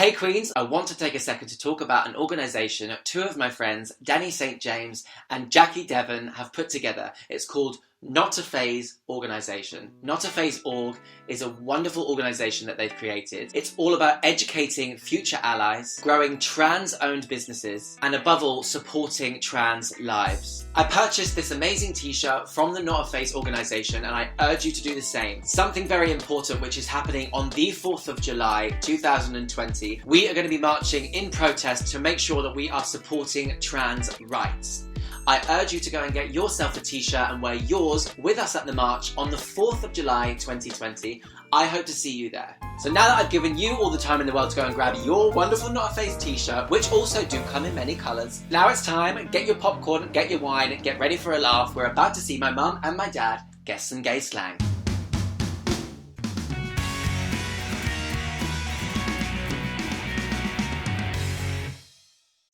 Hey Queens, I want to take a second to talk about an organisation two of my friends, Danny St. James and Jackie Devon, have put together. It's called Not a Phase Organisation. Not a Phase Org is a wonderful organisation that they've created. It's all about educating future allies, growing trans-owned businesses, and above all, supporting trans lives. I purchased this amazing t-shirt from the Not a Phase organisation and I urge you to do the same. Something very important which is happening on the 4th of July 2020. We are going to be marching in protest to make sure that we are supporting trans rights. I urge you to go and get yourself a t-shirt and wear yours with us at the march on the 4th of July 2020. I hope to see you there. So now that I've given you all the time in the world to go and grab your wonderful Not a Phase t-shirt, which also do come in many colours, now it's time, get your popcorn, get your wine, get ready for a laugh. We're about to see my mum and my dad guess some gay slang.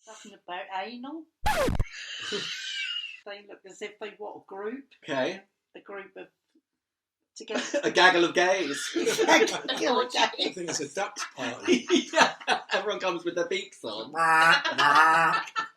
Something about anal. They look as if they want a group. Okay. A group of together. A gaggle of gays. I think it's a duck's party. Yeah, everyone comes with their beaks on.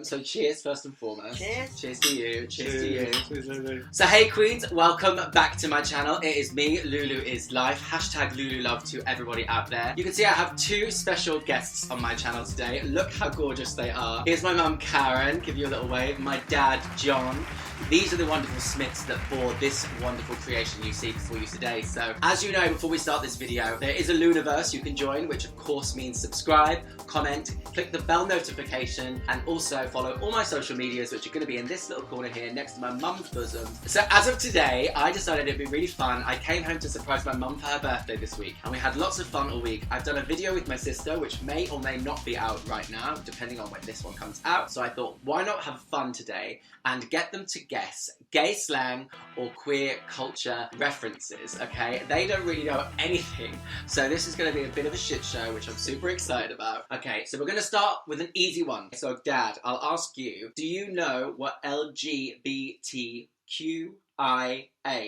So cheers first and foremost. Cheers. Cheers to you. Cheers to you. Cheers, Lulu. So hey Queens, welcome back to my channel. It is me, LuLuIsLife. Hashtag LuLuLove to everybody out there. You can see I have two special guests on my channel today. Look how gorgeous they are. Here's my mum Karen, give you a little wave. My dad John. These are the wonderful Smiths that bore this wonderful creation you see before you today. So, as you know, before we start this video, there is a Luniverse you can join, which of course means subscribe, comment, click the bell notification, and also follow all my social medias, which are going to be in this little corner here next to my mum's bosom. So, as of today, I decided it'd be really fun. I came home to surprise my mum for her birthday this week, and we had lots of fun all week. I've done a video with my sister, which may or may not be out right now, depending on when this one comes out. So I thought, why not have fun today and get them to guess gay slang or queer culture references, okay? They don't really know anything, so this is going to be a bit of a shit show, which I'm super excited about. Okay, so we're going to start with an easy one. So, Dad, I'll ask you, do you know what LGBTQIA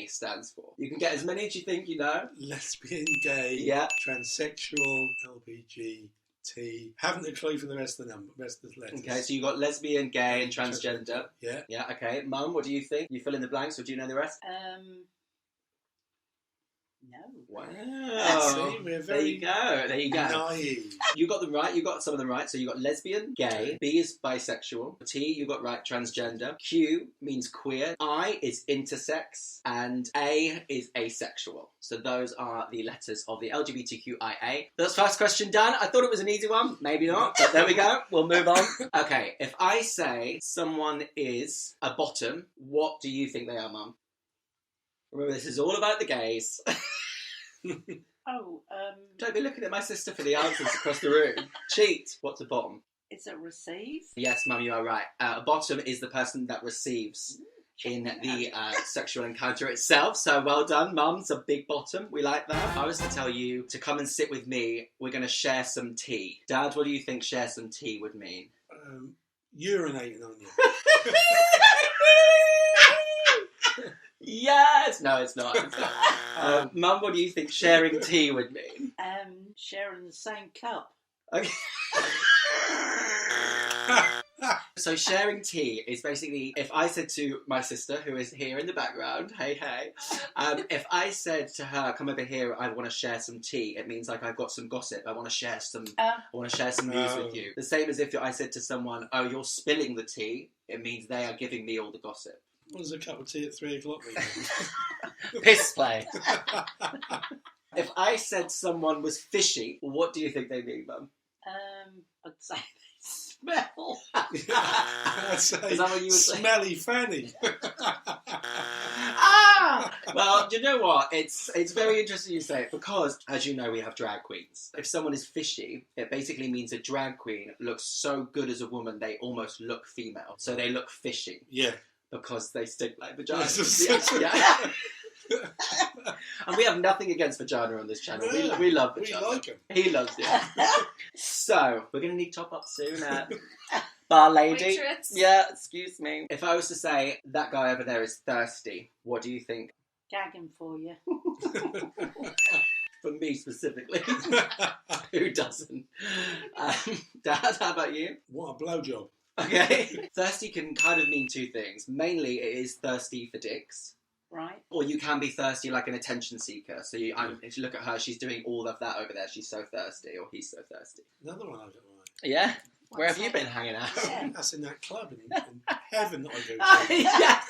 stands for? You can get as many as you think you know. Lesbian, gay, Yeah. transsexual, LBGT. Haven't a clue for the rest of the letters. Okay, so you got lesbian, gay, and transgender. Yeah. Yeah, okay. Mum, what do you think? You fill in the blanks, or do you know the rest? No. Wow. See, we're very There you go. naive. You got them right. You got some of them right. So you got lesbian, gay. B is bisexual. T, you got right, transgender. Q means queer. I is intersex. And A is asexual. So those are the letters of the LGBTQIA. That's first question done. I thought it was an easy one. Maybe not. But there we go. We'll move on. Okay. If I say someone is a bottom, what do you think they are, Mum? Remember, this is all about the gays. Don't be looking at my sister for the answers across the room. Cheat. What's a bottom? Is it receive? Yes, Mum, you are right. A bottom is the person that receives in the sexual encounter itself. So well done, Mum. It's a big bottom. We like that. If I was to tell you to come and sit with me, we're going to share some tea. Dad, what do you think share some tea would mean? Urinating on you. Yes! No, it's not. It's not. Mum, what do you think sharing tea would mean? Sharing the same cup. Okay. So sharing tea is basically, if I said to my sister, who is here in the background, hey, if I said to her, come over here, I want to share some tea, it means like I've got some gossip, I want to share some news with you. The same as if I said to someone, oh, you're spilling the tea, it means they are giving me all the gossip. What does a cup of tea at 3 o'clock mean? Piss play. If I said someone was fishy, what do you think they mean, Mum? I'd say they smell. I'd say Is that what you would say? smelly fanny. Well, do you know what? It's very interesting you say it because, as you know, we have drag queens. If someone is fishy, it basically means a drag queen looks so good as a woman they almost look female. So they look fishy. Yeah. Because they stink like vaginas. Yeah. And we have nothing against vagina on this channel. No, we love vagina. We like them. He loves it. So, we're going to need top up soon. Bar lady. Waitress. Yeah, excuse me. If I was to say, that guy over there is thirsty, what do you think? Gagging for you. For me specifically. Who doesn't? Dad, how about you? What a blowjob. Okay. Thirsty can kind of mean two things. Mainly, it is thirsty for dicks. Right. Or you can be thirsty like an attention seeker. So if you look at her, she's doing all of that over there. She's so thirsty, or he's so thirsty. Another one I don't like. Yeah? Where have you been hanging out? Yeah. That's in that club in heaven that I go to. Yes!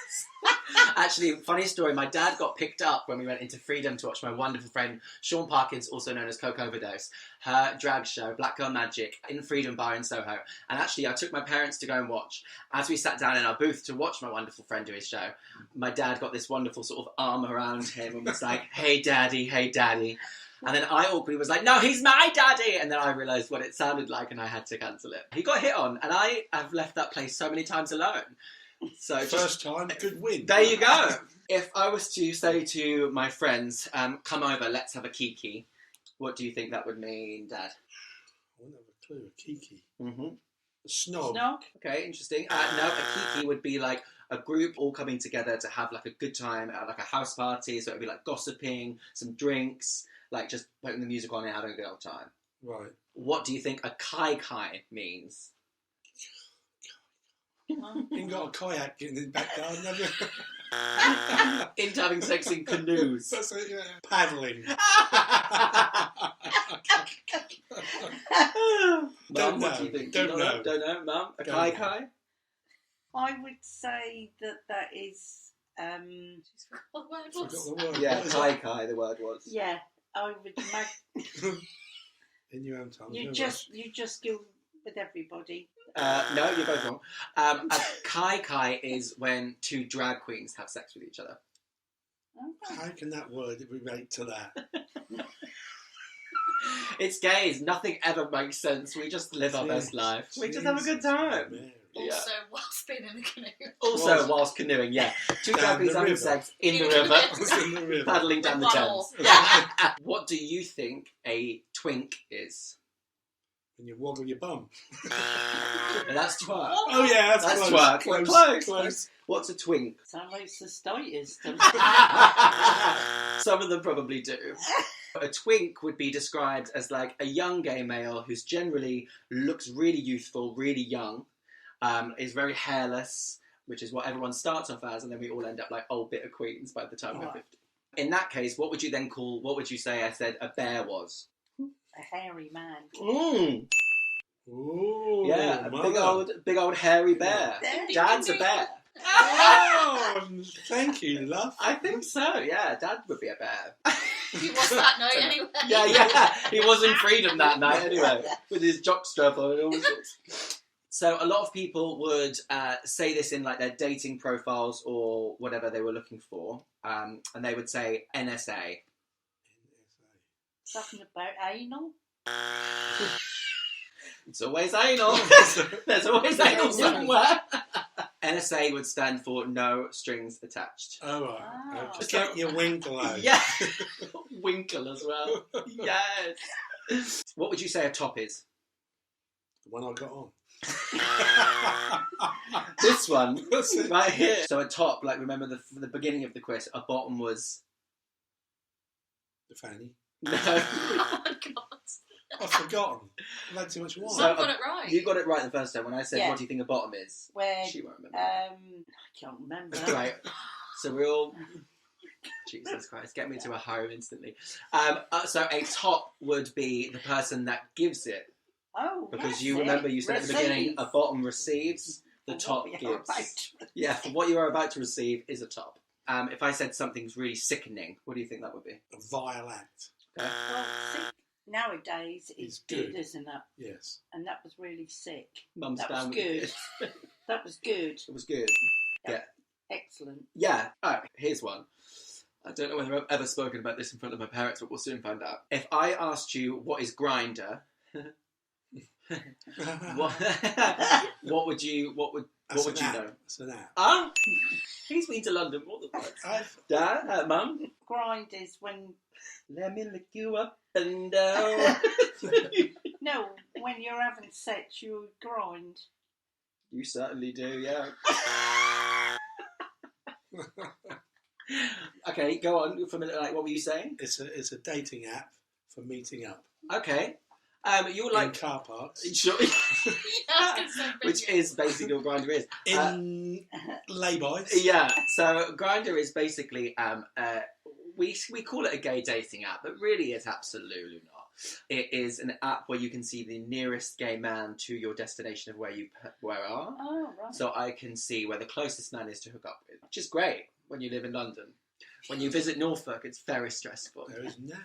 Actually, funny story, my dad got picked up when we went into Freedom to watch my wonderful friend Sean Parkins, also known as Coke Overdose, her drag show, Black Girl Magic, in Freedom Bar in Soho. And actually, I took my parents to go and watch. As we sat down in our booth to watch my wonderful friend do his show, my dad got this wonderful sort of arm around him and was like, hey daddy, hey daddy. And then I awkwardly was like, no, he's my daddy! And then I realised what it sounded like and I had to cancel it. He got hit on, and I have left that place so many times alone. So First time, good win. there you go. If I was to say to my friends, come over, let's have a Kiki, what do you think that would mean, Dad? I wouldn't have a clue. A Kiki. Mm-hmm. A snog. Snog. Okay, interesting. No, a Kiki would be like a group all coming together to have like a good time at like a house party. So it would be like gossiping, some drinks, like just putting the music on and having a good old time. Right. What do you think a kai means? You got a kayak in the back garden, have you? Into having sex in canoes. That's it, yeah. Paddling. Mum, what do you think? Don't know. Don't know, Mum? A Don't kai? I would say that is. She's forgot what the word Forgot was. the word. Yeah, What is it? kai, the word was. Yeah, I would imagine In your own tongue. you no just go with everybody. No, you're both wrong. A kai is when two drag queens have sex with each other. rush. How can that word relate to that? It's gays. Nothing ever makes sense. We just live our best life. We just have a good time. Mary. Yeah. Also, whilst being in the canoe. Also, whilst canoeing, yeah. Two Down drag queens the having river. sex in the In the river, river. In the river. paddling down the With one Thames. oar. Yeah. What do you think a twink is? When you woggle your bum. That's twerk. Oh yeah, that's That's close. twerk. Close. Close. What's a twink? Sounds like the statist. Some of them probably do. A twink would be described as like a young gay male who's generally looks really youthful, really young, is very hairless, which is what everyone starts off as, and then we all end up like old bitter queens by the time we're 50. In that case, what would you say I said a bear was? A hairy man. Mm. Ooh, Yeah, a mother. big old hairy bear. There. Dad's a bear. Oh, thank you, love. I think so, yeah. Dad would be a bear. He was that night anyway. Yeah. He was in Freedom that night anyway, with his jockstrap on and all sorts. So a lot of people would say this in like their dating profiles or whatever they were looking for, and they would say NSA. Something about anal. It's always anal. There's always anal somewhere. NSA would stand for no strings attached. All right. Oh. Just get your winkle out. Yeah. Winkle as well. Yes. What would you say a top is? The one I got on. This one. That's it. Right here. So a top, like remember the beginning of the quiz, a bottom was... The fanny. No. Oh my god. I've forgotten. I've had too much wine. So- I got it right. You got it right the first time when I said, Yeah. what do you think a bottom is? Where She won't remember. I can't remember. Right. So we're all... Jesus Christ, get me to a home instantly. So a top would be the person that gives it. Oh, Because that's you it. remember you said at the beginning, Receive. a bottom receives, the And top what we are gives. about. Yeah, what you are about to receive is a top. If I said something's really sickening, what do you think that would be? A vile act. Well, sick nowadays It's is good, good. isn't it? Yes. And that was really sick. Mum's That down was with good. it. That was good. It was good. Excellent. Yeah. Alright, here's one. I don't know whether I've ever spoken about this in front of my parents, but we'll soon find out. If I asked you what is Grindr, what would you know? That's an app. Ah, he's been to London more than once. Dad, Mum, Grind is when let me lick you up and down. no, when you're having sex, you grind. You certainly do, yeah. Okay, go on for a minute. Like, what were you saying? It's a dating app for meeting up Okay. You're in like car parks, sure, Yeah, I was gonna say which is basically what Grindr is. in lay-bys. Yeah. So Grindr is basically we call it a gay dating app, but really it's absolutely not. It is an app where you can see the nearest gay man to your destination of where you are. Oh, right. So I can see where the closest man is to hook up with, which is great when you live in London. When you visit Norfolk, it's very stressful. There is no.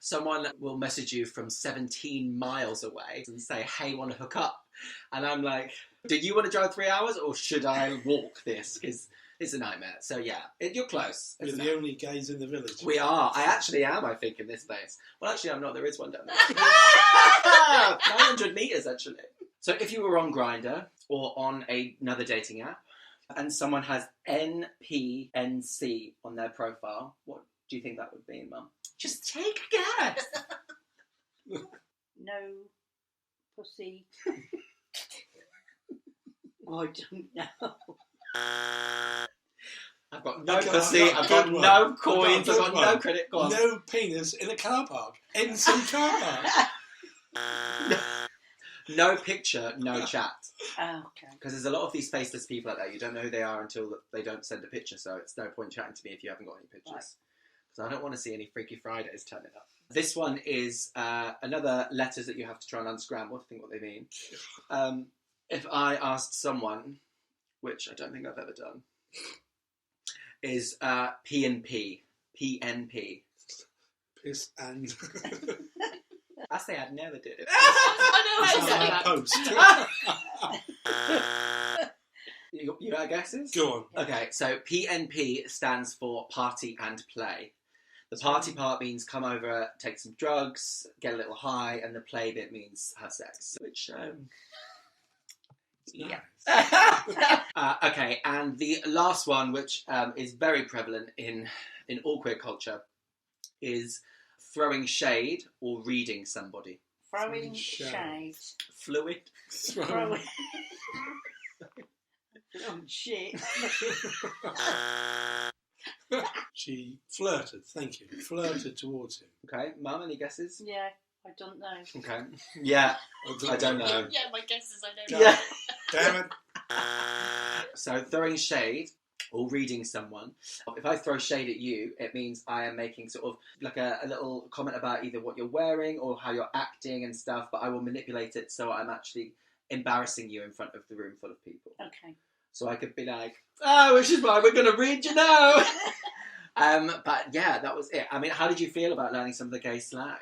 Someone will message you from 17 miles away and say, hey, want to hook up? And I'm like, do you want to drive 3 hours or should I walk this? Because it's a nightmare. So yeah, you're close. We're the only gays in the village. We are. I actually am, I think, in this place. Well, actually, I'm not. There is one down there. 900 metres, actually. So if you were on Grindr or on another dating app and someone has NPNC on their profile, what do you think that would mean, Mum? Just take a guess. No pussy. I don't know. I've got no Okay, pussy, I've got good one. no coins, I've Good got one. no credit cards. No penis in a car park. In some car park. No picture, no chat. Oh, okay. Because there's a lot of these faceless people out there. You don't know who they are until they don't send a picture, so it's no point chatting to me if you haven't got any pictures. Because I don't want to see any Freaky Fridays turning up. This one is another letters that you have to try and unscramble to think what they mean. If I asked someone, which I don't think I've ever done, is PNP. PNP. Piss and. I say I'd never did it. I know Post. You got guesses? Go on. Okay, so PNP stands for party and play. The party part means come over, take some drugs, get a little high, and the play bit means have sex. Which, Yeah. okay, and the last one, which is very prevalent in all queer culture, is throwing shade or reading somebody. Throwing Shade. shade. Fluid. Throwing. Oh, shit. She flirted, thank you. Flirted towards him. Okay, Mum, any guesses? Yeah, I don't know. Okay. Yeah, I don't know. Yeah, my guess is I don't know. Yeah. Damn it. So throwing shade or reading someone. If I throw shade at you, it means I am making sort of like a little comment about either what you're wearing or how you're acting and stuff, but I will manipulate it so I'm actually embarrassing you in front of the room full of people. Okay. So I could be like, oh, which is why we're going to read, you know. But yeah, that was it. I mean, how did you feel about learning some of the gay slang?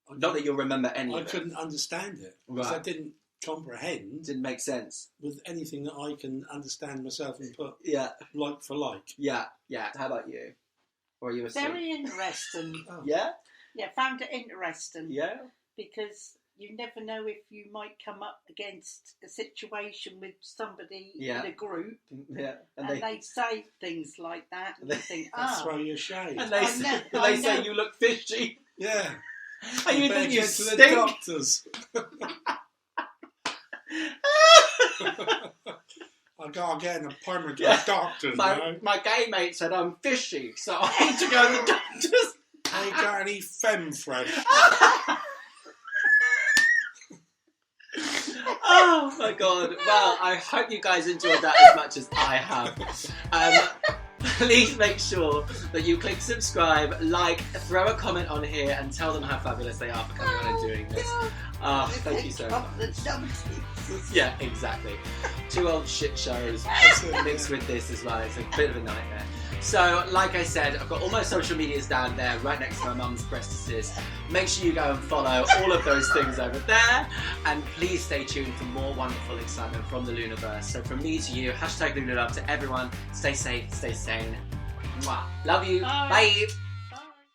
Not that you'll remember any I of it. couldn't understand it. Because Right. I didn't comprehend Didn't make sense. with anything that I can understand myself and put Yeah, like for like. yeah, yeah. How about you? Or are you a Very interesting. Oh. Yeah, Yeah, found it interesting. yeah. Because you never know if you might come up against a situation with somebody Yeah. in a group Yeah, and they say things like that and you think, Throw your shade. and they I say, know, they I say know. you look fishy, Yeah. and you better think you get to the stink. doctors. I gotta get an appointment to Yeah. the doctors, My, my gay mate said I'm fishy, so I need to go to the doctors. I ain't got any femme fresh. Oh my god. Well, I hope you guys enjoyed that as much as I have. Please make sure that you click subscribe, like, throw a comment on here and tell them how fabulous they are for coming on and doing this. Oh, thank you so much. Yeah, exactly. Two old shit shows mixed with this as well. It's a bit of a nightmare. So, like I said, I've got all my social medias down there, right next to my mum's breastises. Make sure you go and follow all of those things over there. And please stay tuned for more wonderful excitement from the Luniverse. So from me to you, #LunaLove to everyone. Stay safe, stay sane. Mwah. Love you. Bye. Bye.